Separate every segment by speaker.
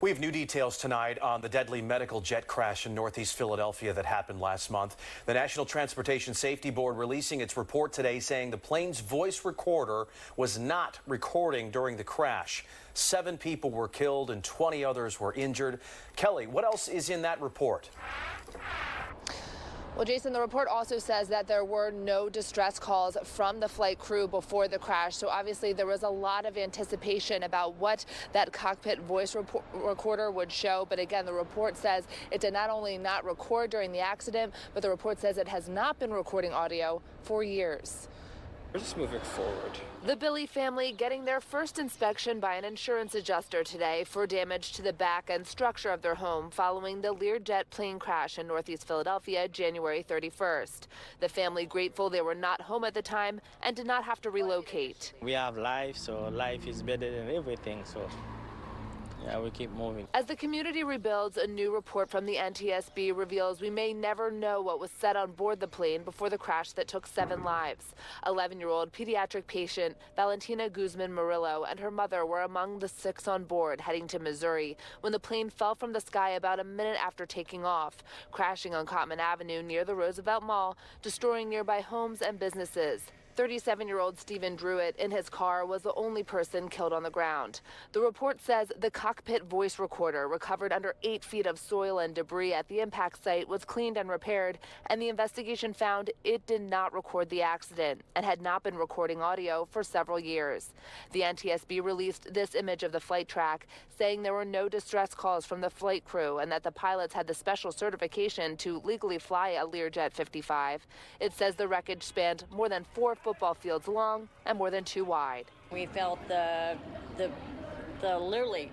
Speaker 1: We have new details tonight on the deadly medical jet crash in Northeast Philadelphia that happened last month. The National Transportation Safety Board releasing its report today saying the plane's voice recorder was not recording during the crash. 7 people were killed and 20 others were injured. Kelly, what else is in that report?
Speaker 2: Well, Jason, the report also says that there were no distress calls from the flight crew before the crash. So obviously there was a lot of anticipation about what that cockpit voice recorder would show. But again, the report says it did not only not record during the accident, but the report says it has not been recording audio for years.
Speaker 3: We're just moving forward.
Speaker 2: The Billy family getting their first inspection by an insurance adjuster today for damage to the back and structure of their home following the Learjet plane crash in Northeast Philadelphia January 31st. The family grateful they were not home at the time and did not have to relocate.
Speaker 4: We have life, so life is better than everything, so yeah, we keep moving.
Speaker 2: As the community rebuilds, a new report from the NTSB reveals we may never know what was said on board the plane before the crash that took 7 lives. 11-year-old pediatric patient Valentina Guzman Murillo and her mother were among the 6 on board heading to Missouri when the plane fell from the sky about a minute after taking off, crashing on Cottman Avenue near the Roosevelt Mall, destroying nearby homes and businesses. 37-year-old Stephen Druitt in his car was the only person killed on the ground. The report says the cockpit voice recorder recovered under 8 feet of soil and debris at the impact site was cleaned and repaired, and the investigation found it did not record the accident and had not been recording audio for several years. The NTSB released this image of the flight track, saying there were no distress calls from the flight crew and that the pilots had the special certification to legally fly a Learjet 55. It says the wreckage spanned more than 4 football fields long and more than 2 wide.
Speaker 5: We felt literally,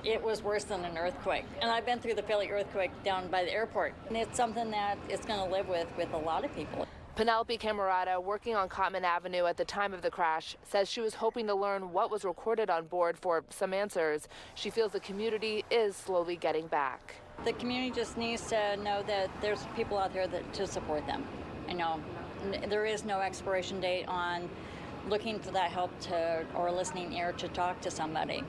Speaker 5: it was worse than an earthquake. And I've been through the Philly earthquake down by the airport. And it's something that it's going to live with a lot of people.
Speaker 2: Penelope Camerata, working on Cottman Avenue at the time of the crash, says she was hoping to learn what was recorded on board for some answers. She feels the community is slowly getting back.
Speaker 5: The community just needs to know that there's people out there to support them. I know there is no expiration date on looking for that help or listening ear to talk to somebody.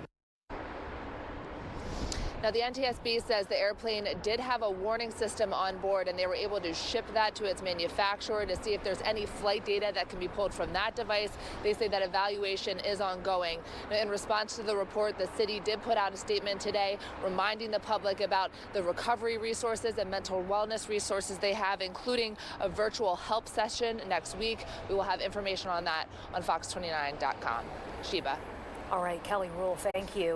Speaker 2: Now, the NTSB says the airplane did have a warning system on board, and they were able to ship that to its manufacturer to see if there's any flight data that can be pulled from that device. They say that evaluation is ongoing. Now, in response to the report, the city did put out a statement today reminding the public about the recovery resources and mental wellness resources they have, including a virtual help session next week. We will have information on that on fox29.com. Sheba.
Speaker 6: All right, Kelly Rule, thank you.